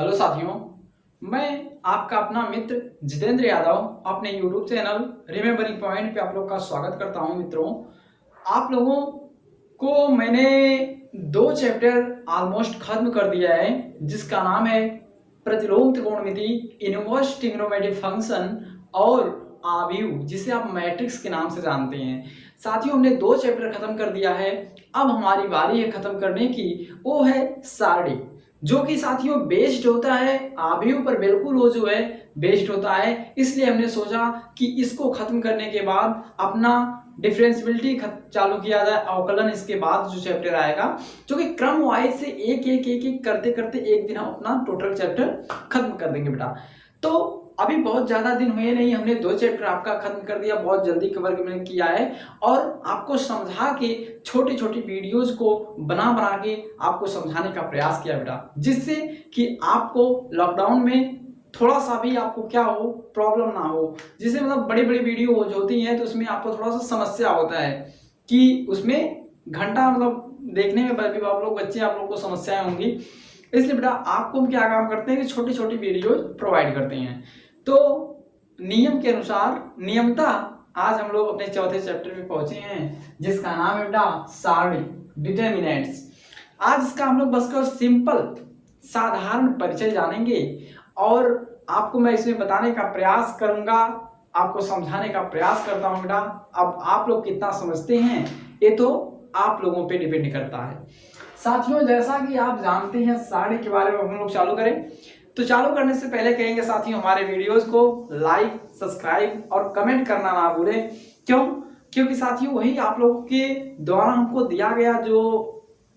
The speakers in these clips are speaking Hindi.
हेलो साथियों, मैं आपका अपना मित्र जितेंद्र यादव अपने YouTube चैनल रिमेम्बरिंग पॉइंट पे आप लोग का स्वागत करता हूं। मित्रों, आप लोगों को मैंने 2 चैप्टर ऑलमोस्ट खत्म कर दिया है, जिसका नाम है प्रतिलोम त्रिकोणमिति, इनवर्स ट्रिग्नोमेट्रिक फंक्शन और आव्यूह, जिसे आप मैट्रिक्स के नाम से जानते हैं। साथियों, हमने 2 चैप्टर खत्म कर दिया है। अब हमारी बारी है खत्म करने की, वो है सारणी, जो कि साथियों बेस्ड होता है आव्यूह पर। बिल्कुल वो जो है बेस्ड होता है। इसलिए हमने सोचा कि इसको खत्म करने के बाद अपना डिफरेंशियबिलिटी चालू किया जाए, अवकलन इसके बाद जो चैप्टर आएगा, जो कि क्रम वाइज से एक एक एक एक करते करते एक दिन हम अपना टोटल चैप्टर खत्म कर देंगे बेटा। तो अभी बहुत ज्यादा दिन हुए नहीं, हमने 2 चैप्टर आपका खत्म कर दिया, बहुत जल्दी कवर मैंने किया है और आपको समझा के छोटी छोटी वीडियोज को बना बना के आपको समझाने का प्रयास किया बेटा, जिससे कि आपको लॉकडाउन में थोड़ा सा भी आपको क्या हो प्रॉब्लम ना हो। जिससे मतलब बड़ी बड़ी वीडियो हो होती है तो उसमें आपको थोड़ा सा समस्या होता है कि उसमें घंटा मतलब देखने में भी आप लोग बच्चे आप लोग को समस्याएं होंगी। इसलिए बेटा आपको हम क्या काम करते हैं कि छोटी छोटी वीडियो प्रोवाइड करते हैं। तो नियम के अनुसार नियमता आज हम लोग अपने चौथे चैप्टर में पहुंचे हैं, जिसका नाम है बेटा सारणी, डिटर्मिनेंट्स। आज इसका हम लोग बस कर सिंपल साधारण परिचय जानेंगे और आपको मैं इसमें बताने का प्रयास करूंगा, आपको समझाने का प्रयास करता हूं बेटा। अब आप लोग कितना समझते हैं ये तो आप लोगों पे डिपेंड करता है। साथियों, जैसा कि आप जानते हैं सारणी के बारे में हम लोग चालू करें, तो चालू करने से पहले कहेंगे साथियों हमारे वीडियोस को लाइक, सब्सक्राइब और कमेंट करना ना भूलें। क्यों? क्योंकि साथियों वही आप लोगों के द्वारा हमको दिया गया जो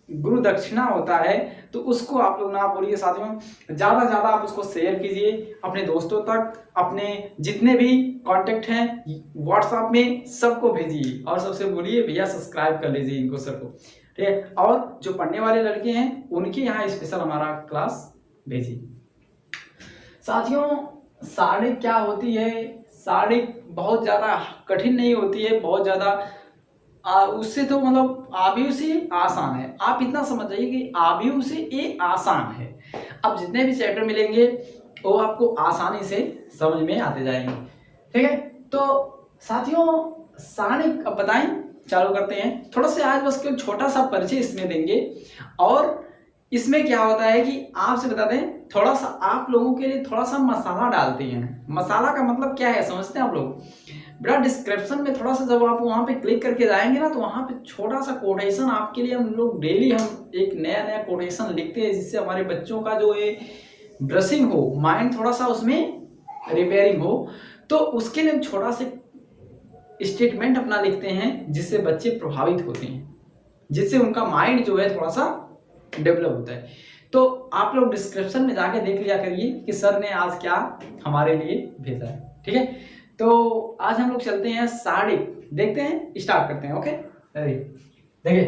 गुरु दक्षिणा होता है, तो उसको आप लोग ना भूलिए साथियों। ज्यादा ज्यादा आप उसको शेयर कीजिए अपने दोस्तों तक, अपने जितने भी कांटेक्ट हैं व्हाट्सएप में सबको भेजिए और सबसे बोलिए भैया सब्सक्राइब कर लीजिए इनको सबको, ठीक है। और जो पढ़ने वाले लड़के हैं उनके यहाँ स्पेशल हमारा क्लास भेजिए। साथियों, सारणी क्या होती है? सारणी बहुत ज्यादा कठिन नहीं होती है, बहुत ज्यादा उससे तो मतलब आव्यूह से आसान है। आप इतना समझ जाइए कि आव्यूह से ये आसान है। अब जितने भी चैप्टर मिलेंगे वो आपको आसानी से समझ में आते जाएंगे, ठीक है। तो साथियों सारणी अब बताएं, चालू करते हैं। थोड़ा सा आज बस कोई छोटा सा परिचय इसमें देंगे और इसमें क्या होता है कि आपसे बता दें, थोड़ा सा आप लोगों के लिए थोड़ा सा मसाला डालते हैं। मसाला का मतलब क्या है समझते हैं आप लोग? बेटा डिस्क्रिप्शन में थोड़ा सा जब आप वहां पे क्लिक करके जाएंगे ना, तो वहां पे छोटा सा कोटेशन आपके लिए हम लोग डेली हम एक नया नया कोटेशन लिखते हैं, जिससे हमारे बच्चों का जो ये ब्रशिंग हो, माइंड थोड़ा सा उसमें रिपेयरिंग हो। तो उसके लिए हम छोटा सा स्टेटमेंट अपना लिखते हैं, जिससे बच्चे प्रभावित होते हैं, जिससे उनका माइंड जो है थोड़ा सा डेवलप होता है। तो आप लोग डिस्क्रिप्शन में जाके देख लिया करिए कि सर ने आज क्या हमारे लिए भेजा है, ठीक है। तो आज हम लोग चलते हैं सारणी, देखते हैं, स्टार्ट करते हैं। ओके, देखिए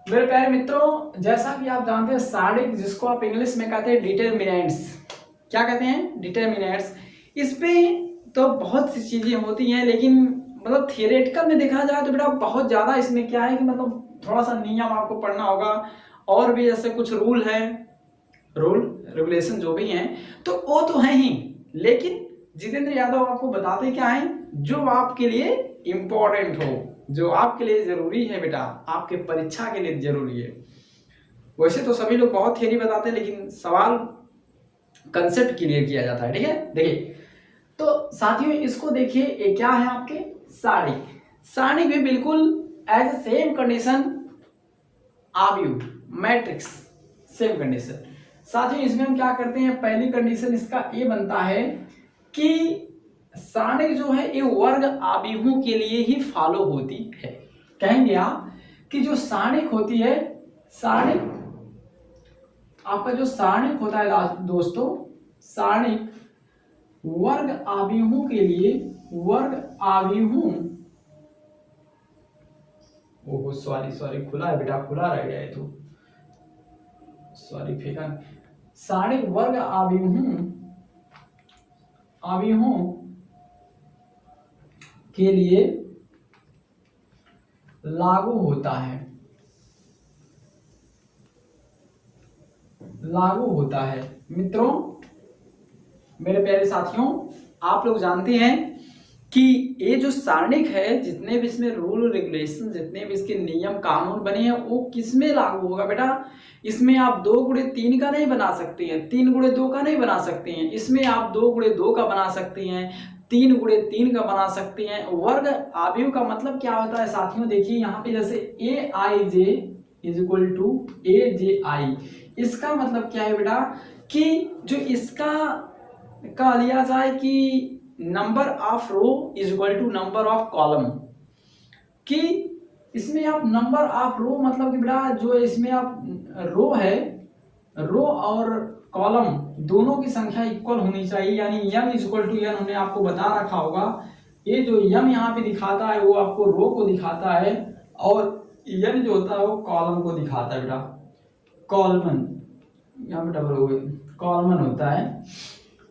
मेरे प्यारे मित्रों, जैसा कि आप जानते हैं सारणी, जिसको आप इंग्लिश में कहते हैं डिटर्मिनेंट्स। क्या कहते हैं? डिटर्मिनेंट्स। इस पे तो बहुत सी चीजें होती हैं, लेकिन मतलब थियोरेटिकल में देखा जाए तो बेटा बहुत ज्यादा इसमें क्या है कि मतलब थोड़ा सा नियम आपको पढ़ना होगा और भी जैसे कुछ रूल है, रूल रेगुलेशन जो भी हैं तो वो तो है ही, लेकिन जितेंद्र यादव आपको बताते क्या है जो आपके लिए इंपॉर्टेंट हो, जो आपके लिए जरूरी है बेटा, आपके परीक्षा के लिए जरूरी है। वैसे तो सभी लोग बहुत थियरी बताते हैं, लेकिन सवाल कंसेप्ट क्लियर किया जाता है, ठीक है। देखिए तो साथियों इसको देखिए, ये क्या है आपके सारणी। सारणी भी बिल्कुल एज सेम कंडीशन आव्यूह, मैट्रिक्स, सेम कंडीशन। साथियों इसमें हम क्या करते हैं, पहली कंडीशन इसका ये बनता है कि सारणी जो है ये वर्ग आव्यूहों के लिए ही फॉलो होती है। कहेंगे आप कि जो सारणिक होती है, सारणिक आपका जो सारणिक होता है दोस्तों, सारणिक वर्ग आव्यूहों के लिए, वर्ग आव्यूहों, ओहो सॉरी खुला है बेटा, खुला रह गया है तो सॉरी फेंका। सारणिक वर्ग आव्यूहों के लिए लागू होता है, मित्रों, मेरे प्यारे साथियों, आप लोग जानते हैं कि ये जो सारणिक है, जितने भी इसमें रूल रेगुलेशन, जितने भी इसके नियम कानून बने हैं, वो किस में लागू होगा बेटा? इसमें आप 2 गुणे 3 का नहीं बना सकते हैं, 3 गुणे 2 का नहीं बना सकते हैं। इसमें आप 2 गुणे 2 का बना सकते हैं, 3 गुणे 3 का बना सकते हैं। वर्ग आव्यूह का मतलब क्या होता है साथियों? देखिए यहाँ पे जैसे ए आई जे इज इक्वल टू ए जे आई, इसका मतलब क्या है बेटा कि जो इसका का लिया जाए कि number of row is equal to number of column, कि इसमें आप नंबर ऑफ रो मतलब कि बेटा जो इसमें आप रो है, रो और कॉलम दोनों की संख्या इक्वल होनी चाहिए, यानी m is equal to n हमने आपको बता रखा होगा। ये जो m यहाँ पे दिखाता है वो आपको रो को दिखाता है, और n जो होता है वो कॉलम को दिखाता है बेटा, कॉलमन, यहाँ पे डबल हो गए, कॉलमन होता है।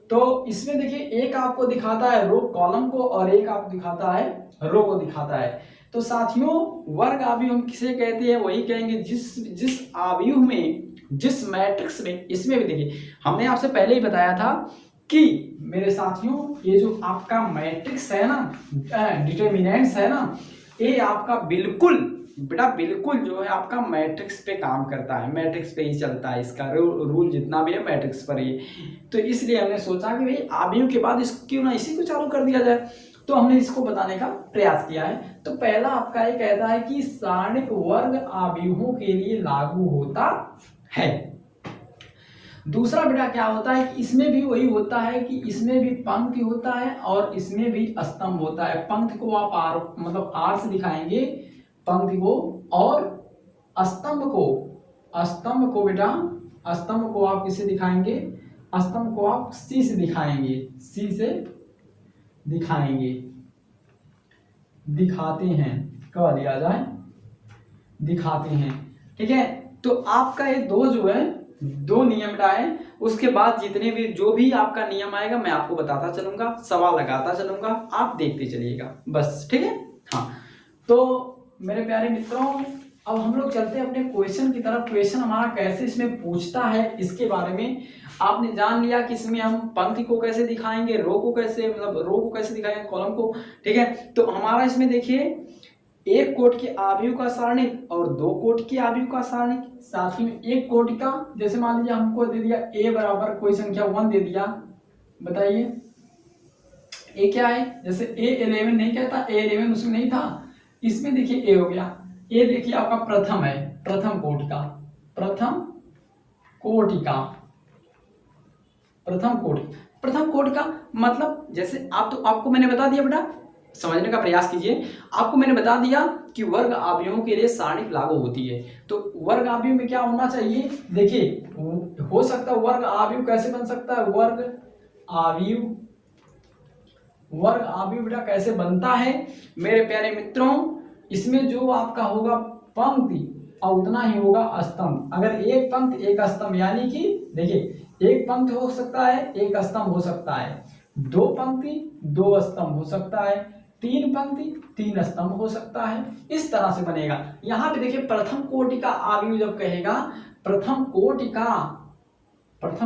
तो इसमें देखिए एक आपको दिखाता है रो कॉलम को, और एक आपको दिखाता है रो को दिखाता है। तो साथियों, वर्ग आव्यूह हम किसे कहते हैं? वही कहेंगे जिस आव्यूह में, जिस मैट्रिक्स में, इसमें भी देखिए हमने आपसे पहले ही बताया था कि मेरे साथियों ये जो आपका मैट्रिक्स है ना, डिटरमिनेंट्स है ना, ये आपका बिल्कुल बेटा बिल्कुल जो है आपका मैट्रिक्स पे काम करता है, मैट्रिक्स पे ही चलता है, इसका रूल जितना भी है मैट्रिक्स पर ही। तो इसलिए हमने सोचा कि भाई आव्यूह के बाद इसको क्यों ना इसी को चालू कर दिया जाए, तो हमने इसको बताने का प्रयास किया है। तो पहला आपका ये कहता है कि सारणिक वर्ग आव्यूहों के लिए लागू होता है। दूसरा बेटा क्या होता है कि इसमें भी वही होता है कि इसमें भी पंक्ति होता है और इसमें भी स्तंभ होता है। पंक्ति को आप आर से दिखाएंगे पंक्ति को, और स्तंभ को बेटा, स्तंभ को आप किससे दिखाएंगे? स्तंभ को आप सी से दिखाएंगे, सी से दिखाएंगे, दिखाते हैं, कह दिया जाए दिखाते हैं। ठीक है, तो आपका ये दो नियम है। उसके बाद जितने भी जो भी आपका नियम आएगा मैं आपको बताता चलूंगा, सवाल लगाता चलूंगा, आप देखते चलिएगा बस। ठीक है, हाँ। तो मेरे प्यारे मित्रों, अब हम लोग चलते हैं अपने क्वेश्चन की तरफ। क्वेश्चन हमारा कैसे इसमें पूछता है इसके बारे में आपने जान लिया कि इसमें हम पंक्ति को कैसे दिखाएंगे, रो को कैसे दिखाएंगे, कॉलम को। ठीक है, तो हमारा इसमें देखिए एक कोटि के आव्यूह का सारणिक और 2 कोटि के आव्यूह का सारणिक, साथ ही में एक कोटि का, जैसे मान लीजिए हमको दे दिया a बराबर कोई संख्या 1 दे दिया, बताइए a क्या है? जैसे a11 नहीं कहता, a11 उसमें नहीं था, इसमें देखिए a हो गया। a देखिए आपका प्रथम है, प्रथम कोटि का मतलब जैसे आपको मैंने बता दिया बेटा, समझने का प्रयास कीजिए। आपको मैंने बता दिया कि वर्ग आव्यूहों के लिए सारणिक लागू होती है। तो वर्ग आव्यूह में क्या होना चाहिए? देखिए हो सकता है वर्ग आव्यूह कैसे बन सकता है? वर्ग आव्यूह बेटा कैसे बनता है मेरे प्यारे मित्रों? इसमें जो आपका होगा पंक्ति और उतना ही होगा स्तंभ। अगर एक पंक्ति एक स्तंभ, यानी कि देखिए एक पंक्ति हो सकता है, एक स्तंभ हो सकता है, 2 पंक्ति 2 स्तंभ हो सकता है, 3 पंक्ति 3 स्तंभ हो सकता है, इस तरह से बनेगा। यहाँ पे देखिए प्रथम कोटि का आव्यूह जब कहेगा, प्रथम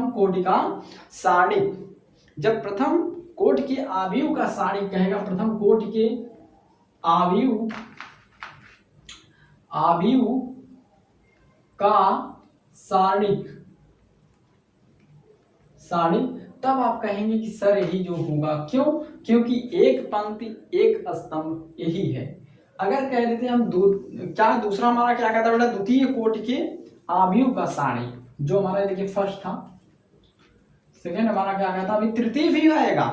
कोटि का सारणिक, जब प्रथम कोटि के आव्यूह का सारणिक कहेगा, प्रथम कोटि के आव्यूह का सारणिक, तब आप कहेंगे कि सर यही जो होगा। क्यों? क्योंकि एक पंक्ति एक स्तंभ यही है। अगर कह देते हम दूसरा हमारा क्या कहता है बेटा? द्वितीय कोटि के आव्यूह का सारणिक, जो हमारा देखिए फर्स्ट था। सेकेंड हमारा क्या कहता है? अभी तृतीय भी आएगा।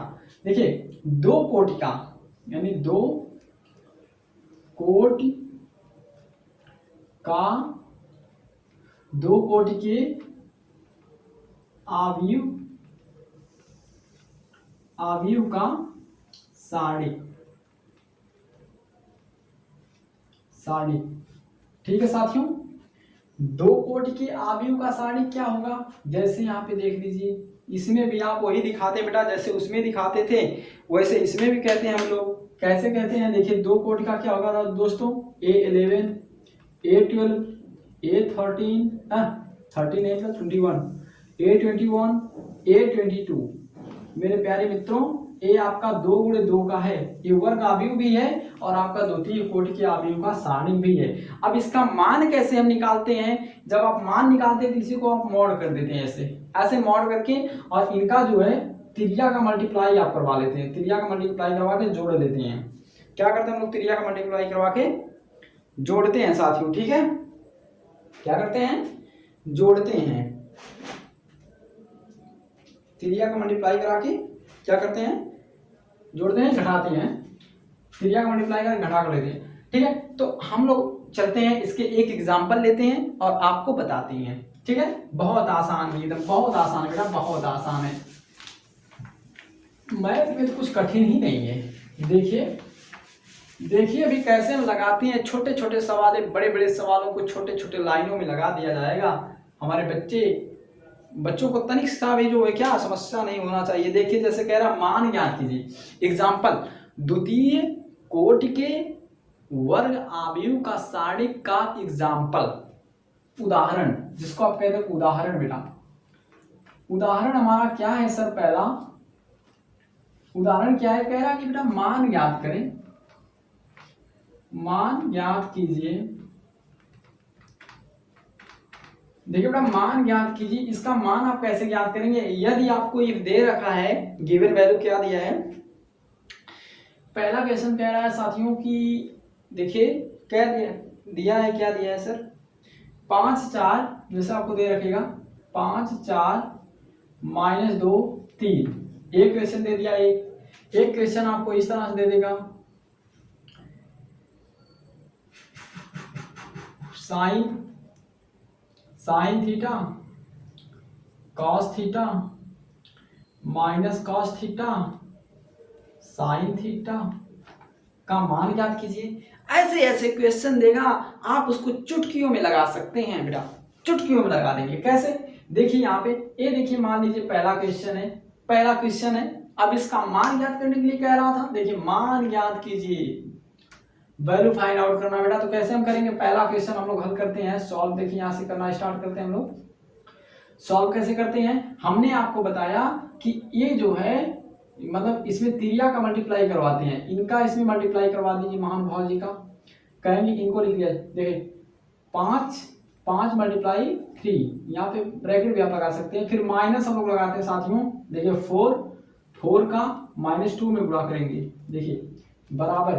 देखिए 2 कोटि का, यानी 2 कोटि के आव्यूह का सारणिक। ठीक है साथियों, 2 कोटि के आव्यूह का सारणिक क्या होगा? जैसे यहाँ पे देख लीजिए, इसमें भी आप वही दिखाते बेटा, जैसे उसमें दिखाते थे वैसे इसमें भी कहते हैं हम लोग। कैसे कहते हैं? देखिए 2 कोटि का क्या होगा दोस्तों? A11 A12 A13 13 A+21 A21, A22। मेरे प्यारे मित्रों, ये आपका 2 गुणे 2 का है, ये वर्ग आव्यूह भी है और आपका द्वितीय कोटि के आव्यूह का सारणी भी है। अब इसका मान कैसे हम निकालते हैं? जब आप मान निकालते हैं तो इसी को आप मॉड कर देते हैं, ऐसे ऐसे मॉड करके, और इनका जो है त्रिज्या का मल्टीप्लाई आप करवा लेते हैं, त्रिज्या का मल्टीप्लाई करवा के जोड़ लेते हैं। क्या करते हैं हम लोग? त्रिज्या का मल्टीप्लाई करवा के जोड़ते हैं साथियों, ठीक है? क्या करते हैं? जोड़ते हैं। त्रिज्या का मल्टीप्लाई करा के क्या करते हैं? जोड़ते हैं, घटाते हैं। त्रिज्या का मल्टीप्लाई करके घटा कर लेते हैं, ठीक है? तो हम लोग चलते हैं, इसके एक एग्जांपल लेते हैं और आपको बताते हैं, ठीक है? बहुत आसान है, एकदम बहुत आसान है बेटा, बहुत आसान है। मैथ में तो कुछ कठिन ही नहीं है। देखिए अभी कैसे हम लगाते हैं छोटे छोटे सवाल, बड़े बड़े सवालों को छोटे छोटे लाइनों में लगा दिया जाएगा। हमारे बच्चों को तनिक सा भी जो है क्या समस्या नहीं होना चाहिए। देखिए जैसे कह रहा मान ज्ञात कीजिए, एग्जाम्पल, द्वितीय कोटि के वर्ग आव्यूह का सारणी का एग्जाम्पल, उदाहरण, जिसको आप कहते हैं उदाहरण। बेटा उदाहरण हमारा क्या है सर? पहला उदाहरण क्या है? कह रहा कि बेटा मान ज्ञात करें, मान ज्ञात कीजिए। देखिए बेटा मान ज्ञात कीजिए, इसका मान आप कैसे ज्ञात करेंगे? यदि आपको ये दे रखा है, गिवन वैल्यू क्या दिया है? पहला क्वेश्चन कह रहा है साथियों कि देखिए क्या दिया है, क्या दिया है सर? 5 4, जैसे आपको दे रखेगा 5 4 -2 3। एक क्वेश्चन दे दिया, एक क्वेश्चन आपको इस तरह से दे देगा, sine theta cos theta minus cos theta sine theta का मान ज्ञात कीजिए। ऐसे ऐसे क्वेश्चन देगा, आप उसको चुटकियों में लगा सकते हैं बेटा, चुटकियों में लगा देंगे। कैसे? देखिए यहाँ पे ये देखिए, मान लीजिए पहला क्वेश्चन है। अब इसका मान ज्ञात करने के लिए कह रहा था, देखिए मान ज्ञात कीजिए, वैल्यू फाइंड आउट करना बेटा। तो कैसे हम करेंगे? पहला क्वेश्चन हम लोग हल करते हैं, सॉल्व। देखिए यहां से करना स्टार्ट करते हैं हम लोग। सॉल्व कैसे करते हैं? हमने आपको बताया कि ये जो है मतलब इसमें त्रिज्या का मल्टीप्लाई करवाते हैं, इनका इसमें मल्टीप्लाई करवा दीजिए महानुभाव जी का। कहेंगे इनको लिख दिया, देखिए 5 मल्टीप्लाई 3, यहाँ पे ब्रैकेट भी आप लगा सकते हैं, फिर माइनस हम लोग लगाते हैं साथियों। देखिए 4 का -2 में गुणा करेंगे, देखिए बराबर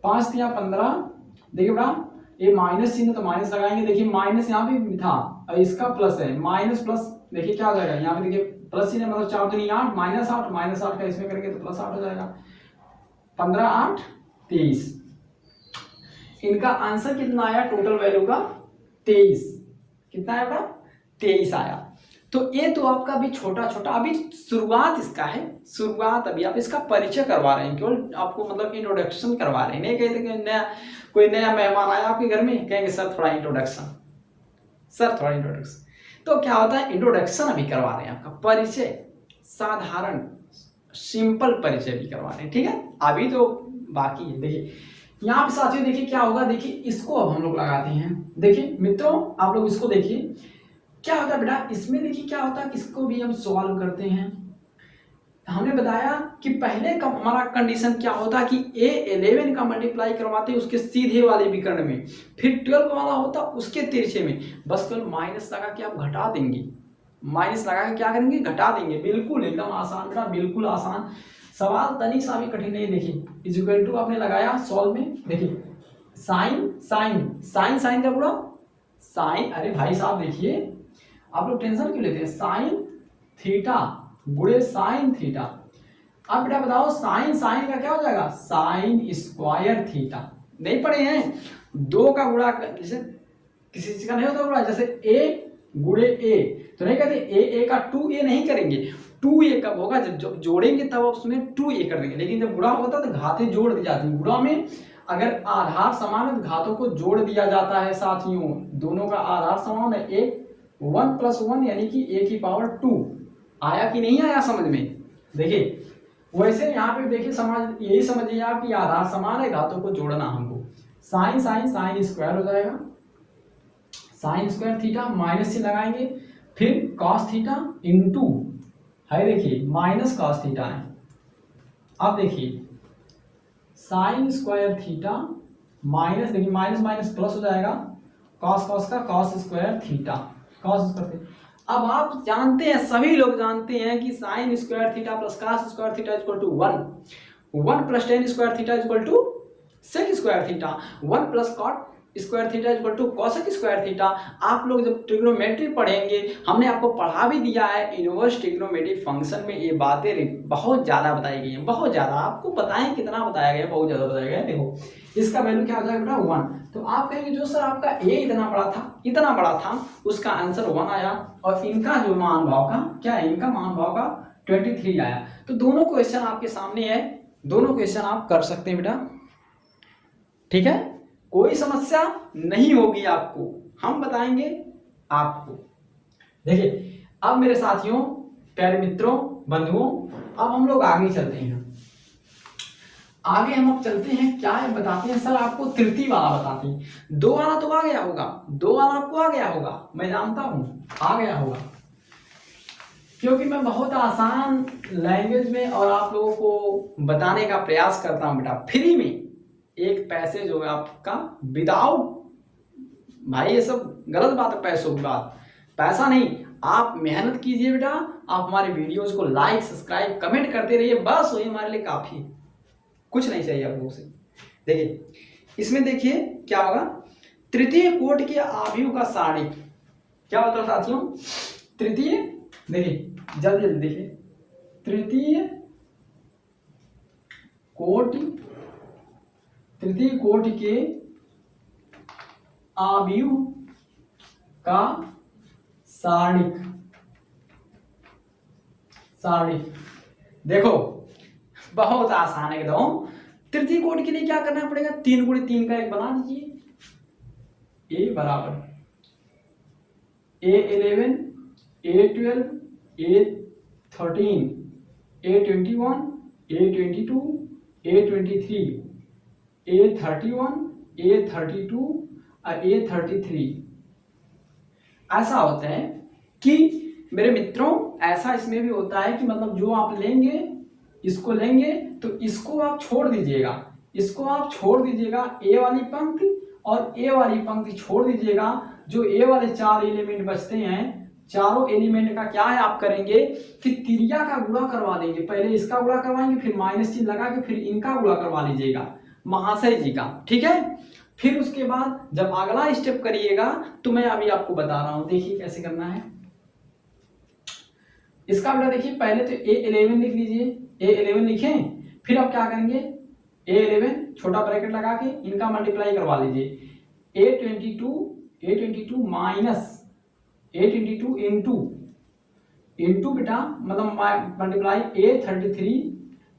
5 या 15। देखिए बेटा ये माइनस चिन्ह तो माइनस लगाएंगे, देखिए माइनस यहाँ पे था और इसका प्लस है, माइनस प्लस देखिए क्या हो जाएगा यहाँ पे, देखिए प्लस चिन्ह मतलब 4 दूनी 8 -8 का इसमें करेंगे तो प्लस 8 हो जाएगा। 15 8 23। इनका आंसर कितना आया टोटल वैल्यू का? 23। कितना आया बेटा? 23 आया। तो ये तो आपका अभी छोटा छोटा अभी शुरुआत इसका है, शुरुआत अभी आप इसका परिचय करवा रहे हैं, केवल आपको मतलब इंट्रोडक्शन करवा रहे हैं। नहीं कहते कि नया कोई नया मेहमान आया आपके घर में, कहेंगे सर थोड़ा इंट्रोडक्शन, सर थोड़ा इंट्रोडक्शन। तो क्या होता है, इंट्रोडक्शन अभी करवा रहे हैं, आपका परिचय, साधारण सिंपल परिचय भी करवा रहे हैं, ठीक है? अभी तो बाकी है। देखिए यहाँ पे साथियों देखिए क्या होगा, देखिए इसको अब हम लोग लगाते हैं। देखिए मित्रों आप लोग इसको देखिए क्या होता है बेटा, इसमें देखिए क्या होता है, इसको भी हम सॉल्व करते हैं। हमने बताया कि पहले का हमारा कंडीशन क्या होता कि A11 का मल्टीप्लाई करवाते उसके सीधे वाले विकर्ण में, फिर 12 वाला होता उसके तिरछे में, बस केवल माइनस लगा के आप घटा देंगे, माइनस लगा के क्या करेंगे, घटा देंगे। बिल्कुल एकदम आसान बेटा, बिल्कुल आसान सवाल, तनिक सा भी कठिन नहीं। देखिए इज इक्वल टू आपने लगाया सॉल्व में, देखिए साइन का गुणा साइन, अरे भाई साहब देखिए आप लोग टेंशन क्यों लेते हैं, साइन थीटा गुणे साइन थीटा। अब बेटा बताओ साइन का क्या हो जाएगा, साइन स्क्वायर थीटा। नहीं पढ़े हैं? 2 का गुणा जैसे किसी चीज का नहीं होता गुणा, जैसे a गुणे a, तो नहीं कहते a का 2a नहीं करेंगे, 2a कब होगा जब जोड़ेंगे तब उसमें 2a कर देंगे, लेकिन जब गुणा होता है तो घातें जोड़ दी जाती है। गुणा में अगर आधार समान है तो घातों को जोड़ दिया जाता है साथियों, दोनों का आधार समान है, 1 + 1 यानी कि a⁻2 आया कि नहीं आया समझ में? देखिए वैसे यहाँ पे देखिए यही समझिए आप कि आधार समान है, घातों को जोड़ना हमको, साइन स्क्वायर हो जाएगा, साइन स्क्वायर थीटा, माइनस से लगाएंगे फिर cos थीटा इंटू है, देखिए माइनस cos थीटा है। अब देखिए साइन स्क्वायर थीटा माइनस, देखिए माइनस माइनस प्लस हो जाएगा, कॉस कॉस का cos square theta, cos square theta. अब आप जानते हैं, सभी लोग जानते हैं कि sine square theta plus cos square theta equal to 1 plus tan square theta equal to sec square theta, 1 plus cot square theta equal to cosec square theta. आप लोग जब ट्रिग्नोमेट्री पढ़ेंगे, हमने आपको पढ़ा भी दिया है इनवर्स ट्रिग्नोमेट्री फंक्शन में, ये बातें बहुत ज़्यादा बताई गई हैं, बहुत ज़्यादा। आपको बताएं कितना बताया गया, बहुत ज़्यादा बताया गया। देखो इसका वैल्यू क्या हो जाएगा बेटा 1। तो आप कहेंगे जो सर आपका ए इतना बड़ा था उसका आंसर 1 आया, और इनका जो मान भाव का क्या है, इनका मान भाव का 23 आया। तो दोनों क्वेश्चन आपके सामने है, दोनों क्वेश्चन आप कर सकते हैं बेटा, ठीक है, कोई समस्या नहीं होगी आपको, हम बताएंगे आपको। देखिए अब मेरे साथियों, प्यारे मित्रों, बंधुओं, अब हम लोग आगे चलते हैं। आगे हम अब चलते हैं, क्या है बताते हैं सर, आपको तृतीय वाला बताते हैं। 2 वाला तो आ गया होगा, 2 वाला आपको आ गया होगा, मैं जानता हूं आ गया होगा, क्योंकि मैं बहुत आसान लैंग्वेज में और आप लोगों को बताने का प्रयास करता हूं बेटा, फ्री में, एक पैसे जो है आपका विदाउट, भाई ये सब गलत बात है, पैसों की बात, पैसा नहीं, आप मेहनत कीजिए बेटा, आप हमारे वीडियोस को लाइक सब्सक्राइब कमेंट करते रहिए, बस वही हमारे लिए काफी है, कुछ नहीं चाहिए आप लोगों से। देखिए इसमें देखिए क्या होगा, तृतीय कोटि के आव्यूह का सारणी क्या होता है साथियों, तृतीय, देखिए जल्दी जल्दी देखिए, तृतीय कोटि के आव्यूह का सारणिक, देखो बहुत आसान है एकदम। तृतीय कोटि के लिए क्या करना पड़ेगा, 3 गुणे 3 का 1 बना दीजिए, ए बराबर A11 A12 A13 A21 A22 A23 A31 A32 और A33। ऐसा होता है कि मेरे मित्रों, ऐसा इसमें भी होता है कि मतलब जो आप लेंगे, इसको लेंगे तो इसको आप छोड़ दीजिएगा, इसको आप छोड़ दीजिएगा, ए वाली पंक्ति और ए वाली पंक्ति छोड़ दीजिएगा, जो ए वाले 4 एलिमेंट बचते हैं, चारों एलिमेंट का क्या है आप करेंगे कि तिरिया का गुणा करवा देंगे, पहले इसका गुणा करवाएंगे, फिर माइनस चिन्ह लगा के फिर इनका गुणा करवा लीजिएगा महाशय जी का, ठीक है। फिर उसके बाद जब अगला स्टेप करिएगा तो मैं अभी आपको बता रहा हूं, देखिए कैसे करना है इसका बेटा। देखिए पहले तो A11 लिख लीजिए, A11 लिखें, फिर आप क्या करेंगे, A11 छोटा ब्रैकेट लगा के इनका मल्टीप्लाई करवा लीजिए, A22 माइनस A22 इंटू बेटा मतलब मल्टीप्लाई A33,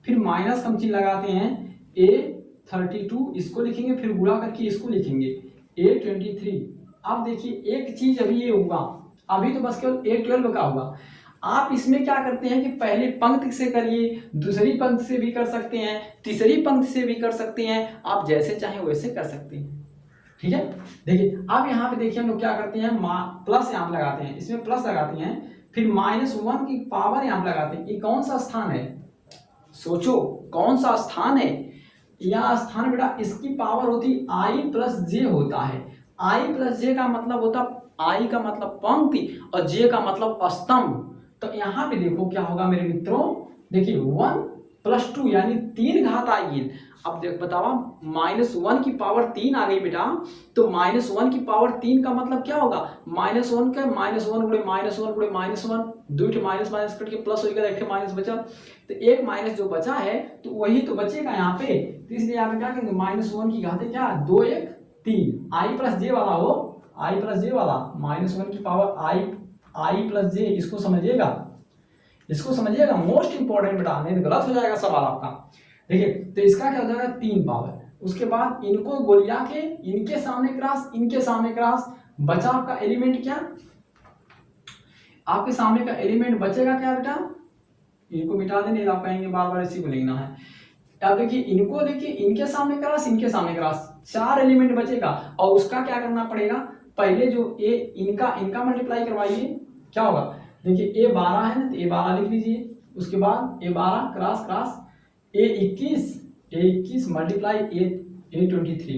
फिर माइनस हम चिन्ह लगाते हैं, A32 इसको लिखेंगे, फिर गुणा करके इसको लिखेंगे A23। अब देखिए एक चीज अभी ये होगा, अभी तो बस केवल A12 का होगा। आप इसमें क्या करते हैं कि पहले पंक्ति से करिए, दूसरी पंक्ति से भी कर सकते हैं, तीसरी पंक्ति से भी कर सकते हैं, आप जैसे चाहें वैसे कर सकते हैं, ठीक है। देखिए अब यहाँ पे देखिए हम लोग क्या करते हैं, प्लस यहाँ पे लगाते हैं, इसमें प्लस लगाते हैं, फिर -1 की पावर यहाँ पे लगाते हैं। ये कौन सा स्थान है, सोचो कौन सा स्थान है, यह स्थान बेटा इसकी पावर होती i प्लस जे होता है। i प्लस जे का मतलब होता, i का मतलब पंक्ति और j का मतलब स्तंभ। तो यहाँ पे देखो क्या होगा मेरे मित्रों, देखिए 1 प्लस 2 यानी 3 घात आएगी। अब देख बताओ, -1 की पावर 3 आ गई बेटा, तो -1 की पावर 3 का मतलब क्या होगा, -1 का -1 गुणे -1 गुणे -1, 2 माइनस माइनस कट के प्लस हो गया, एक माइनस बचा, तो एक माइनस जो बचा है तो वही तो बचेगा यहाँ पे, तो इसलिए यहाँ पे क्या करेंगे, -1 की घातें क्या 2 1 3, i प्लस जे वाला हो, i प्लस जे वाला, -1 की पावर i प्लस जे, इसको समझिएगा, इसको समझिएगा, मोस्ट इंपॉर्टेंट बेटा, नहीं तो गलत हो जाएगा सवाल आपका। देखिए तो इसका क्या हो जाएगा 3 पावर, उसके बाद इनको गोलिया के इनके सामने क्रॉस, इनके सामने क्रॉस, बचा आपका एलिमेंट क्या, आपके सामने का एलिमेंट बचेगा क्या बेटा, इनको मिटा देने, आप कहेंगे बार बार इसी को लिखना है। अब देखिए इनको देखिए, इनके सामने क्रॉस, इनके सामने क्रॉस, 4 एलिमेंट बचेगा, और उसका क्या करना पड़ेगा, पहले जो ए इनका मल्टीप्लाई करवाइए, क्या होगा, देखिए A12 है ना, तो A12 लिख लीजिए, उसके बाद A12 cross cross A21 multiply A23,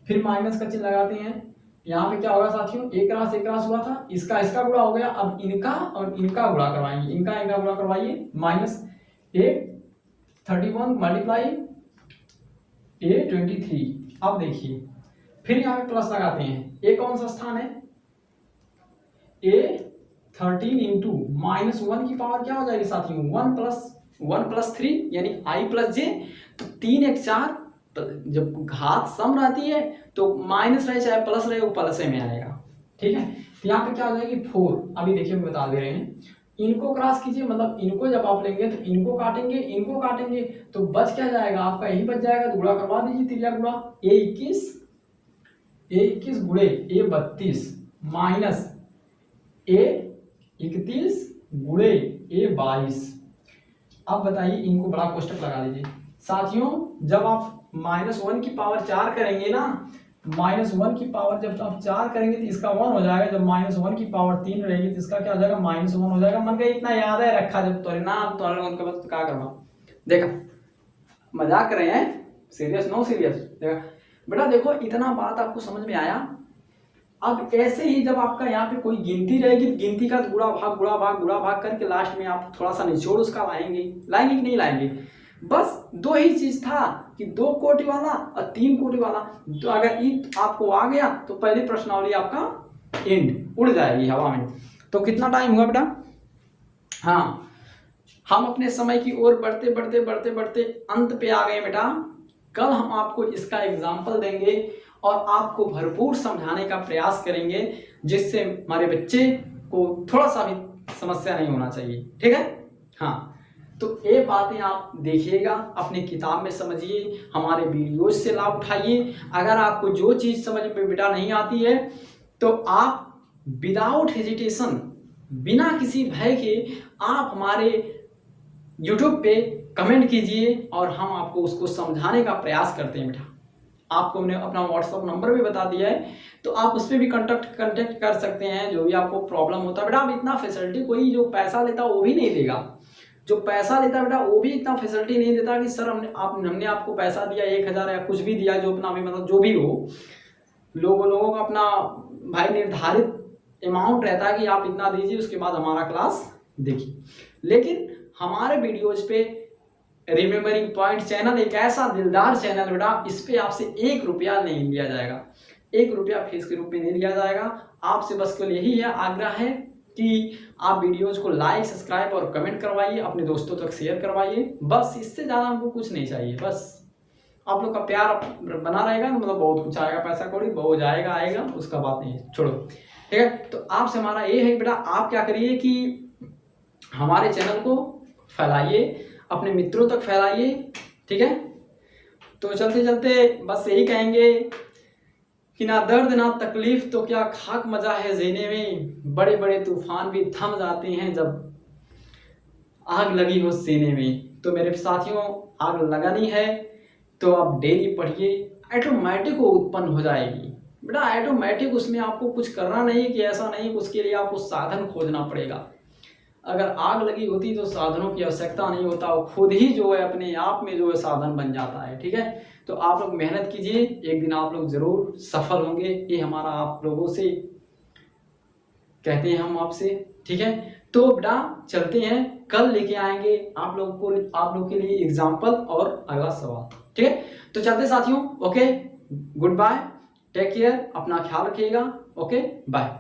फिर माइनस का चिन्ह लगाते हैं। यहाँ पे क्या होगा साथियों, एक क्रॉस हुआ था, इसका गुणा हो गया, अब इनका और इनका गुणा करवाएंगे, इनका गुणा करवाइए, माइनस A31 मल्टीप्लाई A23। अब देखिए फिर यहाँ पे प्लस लगाते हैं, ए कौन सा स्थान है, A13 इंटू -1 की पावर क्या हो जाएगी साथियों, 1 प्लस 3 यानी I प्लस जे, तो 3 1 4, जब घात सम रहती है तो माइनस रहे चाहे प्लस रहे वो प्लस में आएगा, ठीक है। तो यहाँ पे क्या हो जाएगी 4, अभी देखिए हम बता दे रहे हैं, इनको क्रॉस कीजिए, मतलब इनको जब आप लेंगे तो इनको काटेंगे तो बच क्या जाएगा आपका, यही बच जाएगा, तो गुणा करवा दीजिए, त्रिज्या गुणा A21 गुणे A32 माइनस A31 गुणे A22। अब बताइए इनको बड़ा कोष्टक लगा लीजिए साथियों, जब आप -1 की पावर 4 करेंगे ना, -1 की पावर जब आप 4 करेंगे तो इसका 1 हो जाएगा, जब -1 की पावर 3 रहेगी तो इसका क्या हो जाएगा, -1 हो जाएगा। मन का इतना याद है रखा, जब तोरे ना तो उनका बस क्या करना, देखा मजाक कर रहे हैं, सीरियस नो सीरियस, देखा बेटा देखो इतना बात आपको समझ में आया। अब ऐसे ही जब आपका यहाँ पे कोई गिनती रहेगी, गिनती का गुणा भाग करके लास्ट में आप थोड़ा सा निचोड़ उसका लाएंगे कि नहीं लाएंगे, बस दो ही चीज था कि 2 कोटि वाला और 3 कोटि वाला, तो अगर ई आपको आ गया तो पहली प्रश्नावली आपका एंड उड़ जाएगी हवा में। तो कितना टाइम हुआ बेटा, हाँ हम अपने समय की ओर बढ़ते अंत पे आ गए बेटा। कल हम आपको इसका एग्जाम्पल देंगे और आपको भरपूर समझाने का प्रयास करेंगे, जिससे हमारे बच्चे को थोड़ा सा भी समस्या नहीं होना चाहिए, ठीक है। हाँ तो ये बातें आप देखिएगा, अपनी किताब में समझिए, हमारे वीडियोज से लाभ उठाइए। अगर आपको जो चीज़ समझ में बेटा नहीं आती है तो आप विदाउट हेजिटेशन, बिना किसी भय के आप हमारे YouTube पे कमेंट कीजिए और हम आपको उसको समझाने का प्रयास करते हैं बेटा। आपको हमने अपना व्हाट्सअप नंबर भी बता दिया है, तो आप उस पर भी कांटेक्ट कर सकते हैं, जो भी आपको प्रॉब्लम होता है बेटा। अब इतना फैसिलिटी कोई जो पैसा लेता वो भी नहीं देगा, जो पैसा लेता बेटा वो भी इतना फैसिलिटी नहीं देता कि सर हमने आपको पैसा दिया 1000 या कुछ भी दिया, जो अपना भी मतलब जो भी हो, लोगों का अपना भाई निर्धारित अमाउंट रहता है कि आप इतना दीजिए उसके बाद हमारा क्लास देखिए। लेकिन हमारे वीडियोज पे रिमेंबरिंग पॉइंट चैनल एक ऐसा दिलदार चैनल बेटा, इस पे आपसे 1 रुपया नहीं लिया जाएगा, 1 रुपया फीस के रूप में नहीं लिया जाएगा। आपसे बस केवल यही है, आग्रह है कि आप वीडियोज को लाइक, सब्सक्राइब और कमेंट करवाइए, अपने दोस्तों तक शेयर करवाइए, बस इससे ज़्यादा हमको कुछ नहीं चाहिए। बस आप लोग का प्यार बना रहेगा तो मतलब बहुत कुछ आएगा, पैसा कौड़ी बहुत जाएगा आएगा, उसका बात नहीं है, छोड़ो, ठीक है। तो आपसे हमारा ये है बेटा, आप क्या करिए कि हमारे चैनल को फैलाइए, अपने मित्रों तक फैलाइए, ठीक है। तो चलते चलते बस यही कहेंगे कि ना दर्द ना तकलीफ तो क्या खाक मजा है जीने में, बड़े बड़े तूफान भी थम जाते हैं जब आग लगी हो सीने में। तो मेरे साथियों, आग लगानी है तो आप डेली पढ़िए, ऑटोमेटिक वो उत्पन्न हो जाएगी बेटा, ऑटोमेटिक। उसमें आपको कुछ करना नहीं कि ऐसा नहीं, उसके लिए आपको साधन खोजना पड़ेगा। अगर आग लगी होती तो साधनों की आवश्यकता नहीं होता, वो खुद ही जो है अपने आप में जो है साधन बन जाता है, ठीक है। तो आप लोग मेहनत कीजिए, एक दिन आप लोग जरूर सफल होंगे, ये हमारा आप लोगों से कहते हैं हम आपसे, ठीक है। तो बेटा चलते हैं, कल लेके आएंगे आप लोगों के लिए एग्जाम्पल और अगला सवाल, ठीक है। तो चलते साथियों, okay, goodbye, take care, अपना ख्याल रखिएगा, ओके बाय।